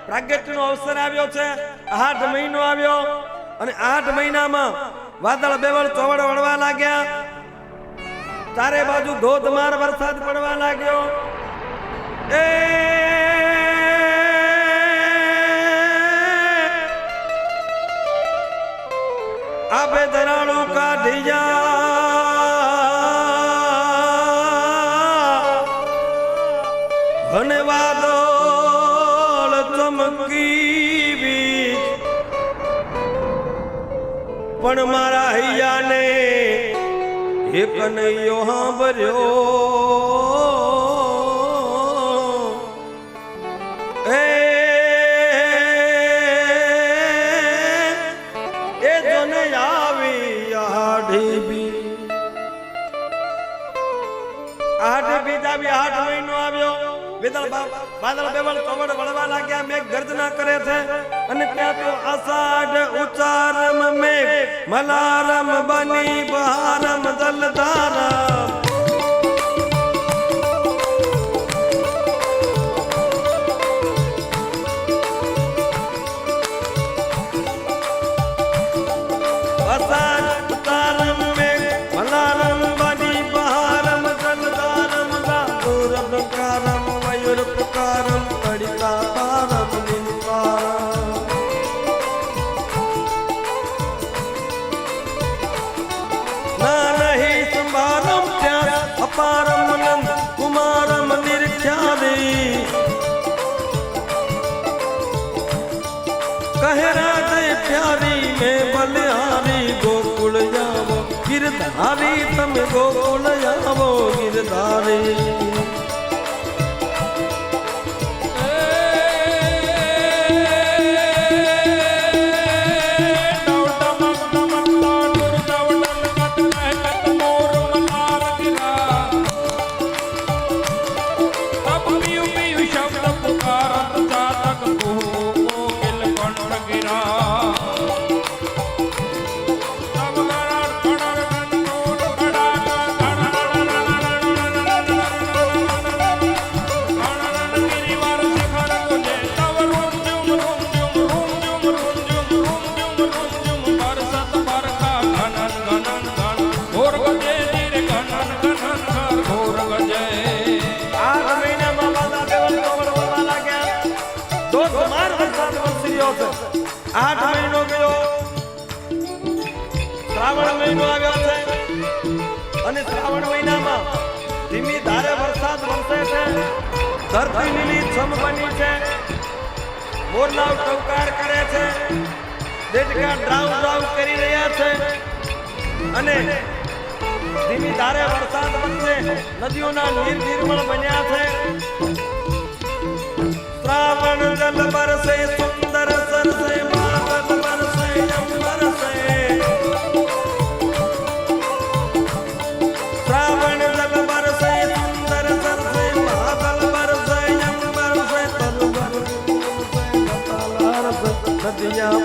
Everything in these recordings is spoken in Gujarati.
પ્રાગટ્યનો અવસર આવ્યો છે 8 મહિનો આવ્યો અને 8 મહિનામાં વાદળ બેવળ ચોવડ વળવા લાગ્યા ચારે બાજુ ધોધમાર વરસાદ પડવા લાગ્યો એ આબે દરાળું કાઢી જા અને વાદળ ચમકી પણ મારા હૈયાને એક નૈયો સાંભળ્યો એ જોને આવી આઢી બી 8 મહિનો આવ્યો વાદળ બેવળ ચોવડ વળવા લાગ્યા મેઘ ગર્જના કરે છે અને ત્યાં તો આષાઢ ઉચારમ મેઘ મલારમ બની બહારમ જલધારમ कुमारम निर्ख्यादी कह राधे प्यारी में बलिहारी गोकुल जावो गिरधारी तम गोकुल जावो गिरधारी आठ महीनो गयो श्रावण महीनो આવ્યો છે અને શ્રાવણ મહિનામાં ધીમી ધારે વરસાદ વરસે છે ધરતી લીલી છમ બની છે મોરલાવ ટવકાર કરે છે દેડકા ડ્રાઉ ડ્રાઉ કરી રહ્યા છે અને ધીમી ધારે વરસાદ વરસે નદીઓના નીર નિર્મળ બન્યા છે શ્રાવણ જલ બરસે સુંદર સરસે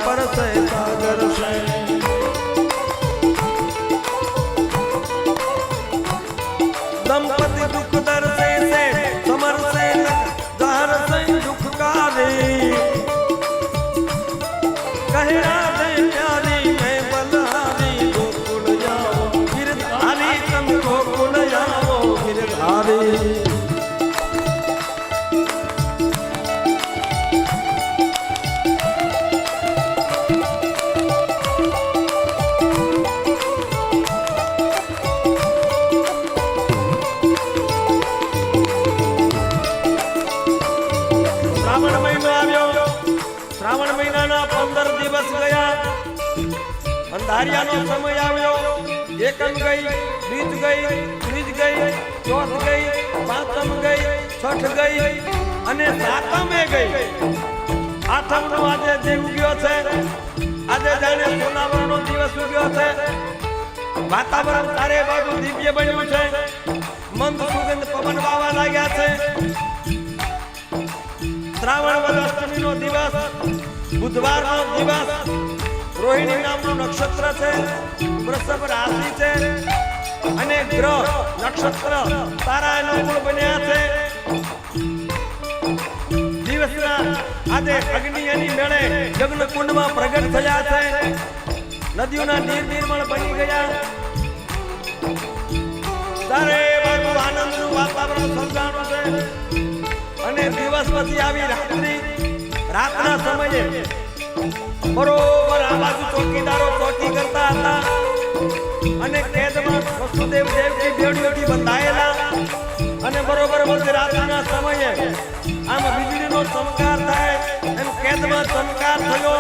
पर से सागर से दंपति दुख दर से समर से जहर से दुख कारे कह राधे प्यारी मैं बलहारी गोकुल जाओ गिरधारी तुम गोकुल जाओ गिरधारी श्रावण महीना 15 दिवस गया अंधारियानो समय આવ્યો એકમ ગઈ બીજ ગઈ ત્રીજ ગઈ ચોથ ગઈ પાંચમ ગઈ છઠ ગઈ અને સાતમે ગઈ આઠમનો આજે જે ઉગ્યો છે આજે જાણે સોનાવરનો દિવસ ઉગ્યો છે વાતાવરણ ચારે બાજુ દિવ્ય બન્યું છે મંદ સુગંધ પવન વાવા લાગ્યા છે श्रावण वद अष्टमी नो दिवस बुधवार नो दिवस रोहिणी नाम नो नक्षत्र छे वृषभ राशि छे अने ग्रह नक्षत्र तारा अनुकूल बन्या छे દિવસના આજે અગ્નિની મેળે યજ્ઞ કુંડમાં પ્રગટ થયા છે. નદીઓના નીર નિર્મળ બની ગયા. તારે બાજુ આનંદનું વાતાવરણ સર્જાણું છે. અને દિવસ પછી આવી રાતના સમયે બરોબર આ બાજુ ચોકીદારો ચોકી કરતા હતા અને કેદમાં વસુદેવ દેવજી બેડીઓથી બંધાયેલા. અને બરોબર મધરાત્રિના સમયે આમ વીજળીનો ચમકાર થાય એમ કેદમાં ચમકાર થયો.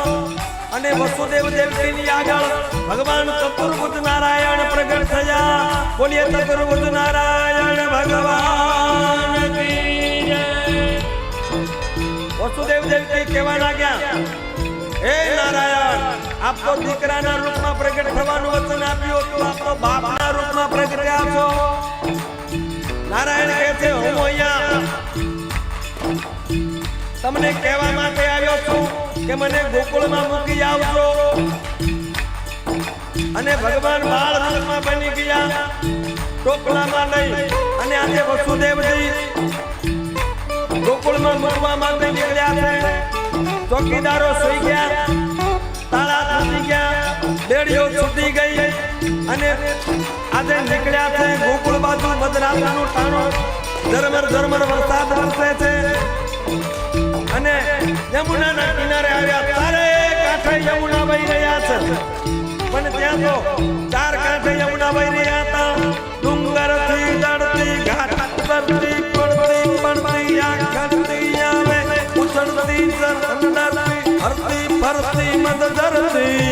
અને વસુદેવ દેવજીની આગળ ભગવાન ચતુર્ભુજ નારાયણ પ્રગટ થયા. બોલીએ ચતુર્ભુજ નારાયણ ભગવાન કી જય. વસુદેવ દેવજી કહેવા લાગ્યા, હે નારાયણ, આપ તો દીકરાના રૂપમાં પ્રગટ થવાનું વચન આપ્યું હતું, આપ તો બાપના રૂપમાં પ્રગટ્યા છો. નારાયણ કહે છે, હું અહીંયા તમને કહેવા માટે આવ્યો છું કે મને ગોકુળમાં મૂકી આવજો. અને ભગવાન બાળ રૂપમાં બની ગયા, ટોપલામાં લઈ અને આજે વસુદેવજી ગોકુળમાં મૂકવા માટે નીકળ્યા છે. ચોકીદારો સુઈ ગયા, તાળા તૂટી ગયા, બેડીઓ છૂટી ગઈ અને આજે નીકળ્યા છે ગોકુળ બાજુ. મધરાત્રિનું ટાણું, ઝરમર ઝરમર વરસાદ વરસે છે. અને યમુનાના કિનારે આવ્યા. ચારે કાંઠે યમુના વહી રહ્યા છે, પણ ત્યાં તો ચાર કાંઠે યમુના વહી રહ્યા હતા. ડુંગરથી ચડતી, ઘાટ પરથી પડતી, પડતી આખતી આવે, ઉછળતી ઝરણતી, હરતી ફરતી મદ ધરતી.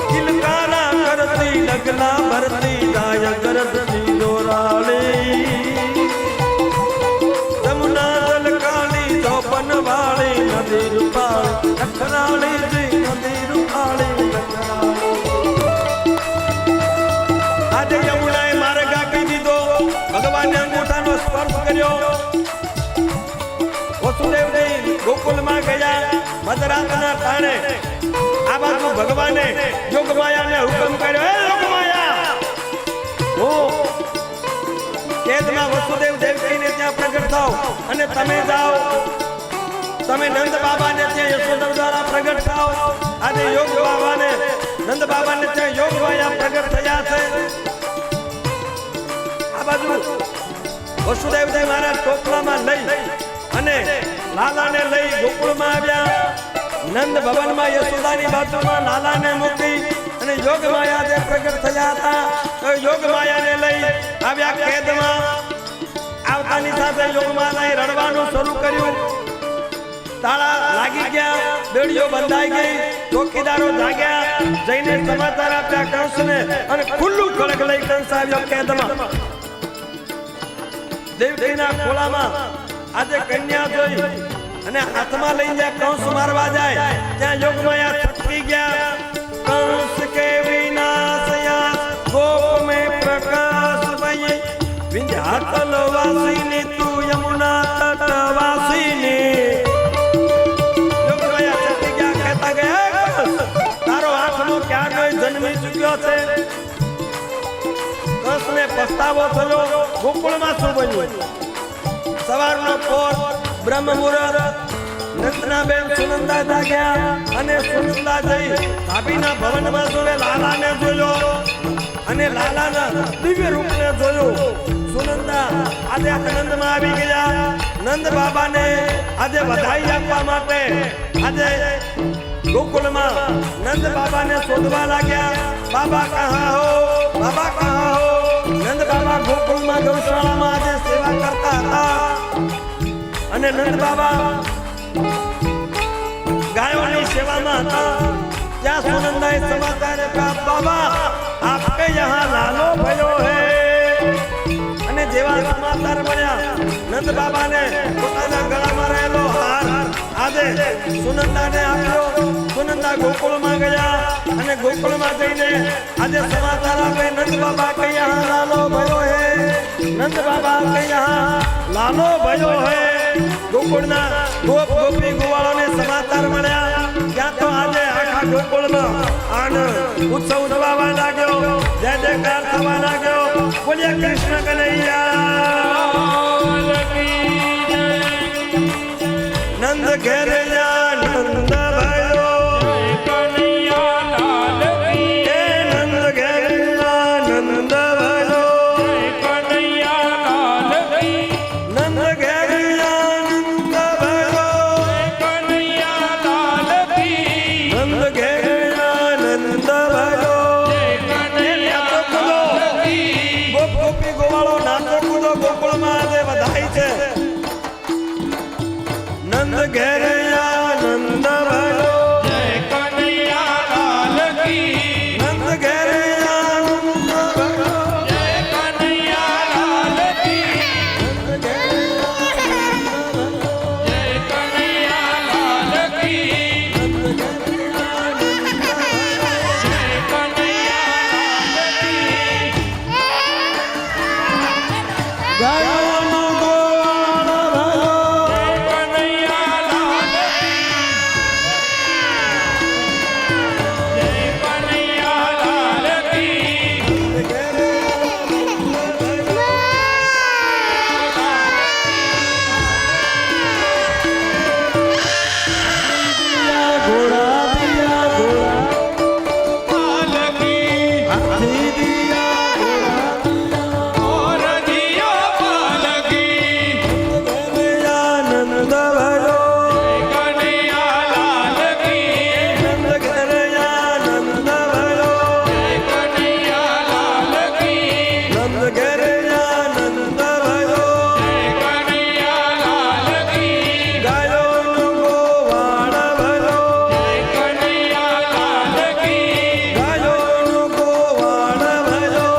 કિલકારા કરતી, ડગલા ભરતી, જાય કરતી દોરાળી. નદી રૂપાળી નખરાળી જી, નદી રૂપાળી નખરાળી. આજે યમુનાએ માર્ગ આપી દીધો. ભગવાને અંગૂઠાનો સ્પર્શ કર્યો. વસુદેવજી ગોકુળમાં ગયા. મધરાતના ટાણે આ બાજુ ભગવાને યોગમાયાને હુકમ કર્યો, હે યોગમાયા, હું કેદમાં વસુદેવ દેવકીને ત્યાં પ્રગટ થાવ અને તમે જાઓ, તમે નંદ બાબાને ત્યાં યશોદા દ્વારા પ્રગટ થાવ. આજે યોગ બાબાને નંદ બાબાને ત્યાં યોગ માયા પ્રગટ થયા છે. આ બાજુ વસુદેવજી મારા ટોપલામાં લઈ અને લાલાને લઈ ગોકુળમાં આવ્યા. નંદ ભવનમાં યશોદાની બાજુમાં લાલાને મૂકી અને યોગ માયા જે પ્રગટ થયા હતા યોગ માયાને લઈ આવ્યા કેદમાં. આવતાની સાથે યોગ માયાએ રડવાનું શરૂ કર્યું. તાળા લાગી ગયા, બેડીઓ બંધાઈ ગઈ, ચોકીદારો જાગ્યા. જઈને સમાચાર આપ્યા કંસને અને ખુલ્લું ખડક લઈ કંસ આવ્યો કેદમાં. દેવકીના ખોળામાં આજે કન્યા જોઈ અને હાથમાં લઈ જાય કંસ મારવા જાય ત્યાં યોગમાયા છટકી ગયા. કંસ કે વિનાશયા ગોપ में प्रकाश भई, विंध्याचल वासिनी तू यमुना तट वासिनी. જન્મી ચૂક્યો છે. કંસને પસ્તાવો થયો. ગોકુળમાં શું બન્યું? સવારનો પોર, બ્રહ્મ મુહૂર્ત, નંદના બેન સુનંદા જાગ્યા અને સુનંદા જઈ ભાભીના ભવનમાં જોડે લાલાને જોયો અને લાલાના દિવ્ય રૂપને જોયું. સુનંદા આજે આનંદમાં આવી ગયા. નંદ બાબાને આજે વધાઈ આપવા માટે આજે ગોકુળમાં નંદ બાબાને શોધવા લાગ્યા. બાબા કહા હો, બાબા કહા હો. નંદ બાબા ગોકુળમાં ગૌશાળામાં આજે સેવા કરતા હતા અને નંદ બાબા ગાયોની સેવામાં હતા. ત્યાં સુનંદાએ સમાચાર આપ્યા, બાબા આપકે યહાં લાલો ભયો હે. અને જેવા સમાચાર મળ્યા નંદ બાબાને પોતાના ગળામાં રહેલો હાર આજે સુનંદાને આપ્યો. સુનંદા ગોકુળમાં ગયા અને ગોકુળમાં જઈને આજે સમાચાર આપે, નંદ બાબા કે યહાં લાલો ભયો હે, નંદ બાબા કે યહાં લાલો ભયો હે. ગોકુળના ગોપ ગોપી ગોવાળોને સમાચાર મળ્યા. ત્યાં તો આજે આખા ગોકુળમાં આનંદ ઉત્સવ થવા લાગ્યો, જય જયકાર થવા લાગ્યો. બોલીએ કૃષ્ણ કનૈયા. ગાય છે નંદ ઘેર આનંદ ભયો જય કનૈયા લાલ કી નંદ ઘેર આનંદ ભયો જય કનૈયા લાલ કી નંદ ઘેર આનંદ ભયો જય કનૈયા લાલ કી નંદ ઘેર આનંદ ભયો જય કનૈયા લાલ કી ગાયોનો ગોવાળ ભયો કનૈયા લાલ કી જય કનૈયા લાલ કી નંદ ઘેર આનંદ ભયો ઘોડા દિયા ઘોડા પાલકી હાથી દિયા ઘોડા દિયા ઓર દિયો પાલકી ઘેર આનંદ ભયો કનૈયા લાલ કી નંદ ઘેર આનંદ ભયો કનૈયા લાલ કી નંદ ઘેર આનંદ ભયો કનૈયા લાલ કી ગાયોનો ગોવાળ ભયો કનૈયા લાલ કી ગાયોનો ગોવાળ ભયો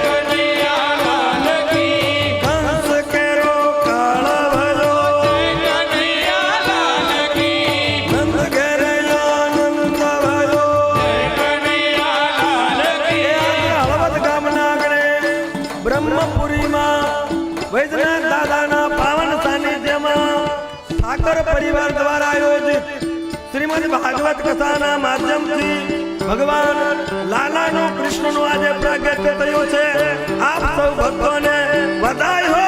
કનૈયા લાલ કી કંસ કેરો કાળ ભયો કનૈયા લાલ કી નંદ ઘેર આનંદ ભયો કનૈયા લાલ એ કી આજે હળવદ ગામના આંગણે બ્રહ્મપુરીમાં વૈદ્યનાથ દાદાના પાવન સાનિધ્યમાં ઠાકર પરિવાર દ્વારા આયોજિત શ્રીમદ ભાગવત કથાના માધ્યમથી ભગવાન લાલાનું કૃષ્ણનું આજે પ્રાગટ્ય થયું છે. આપ સૌ ભક્તોને વધાઈ હો.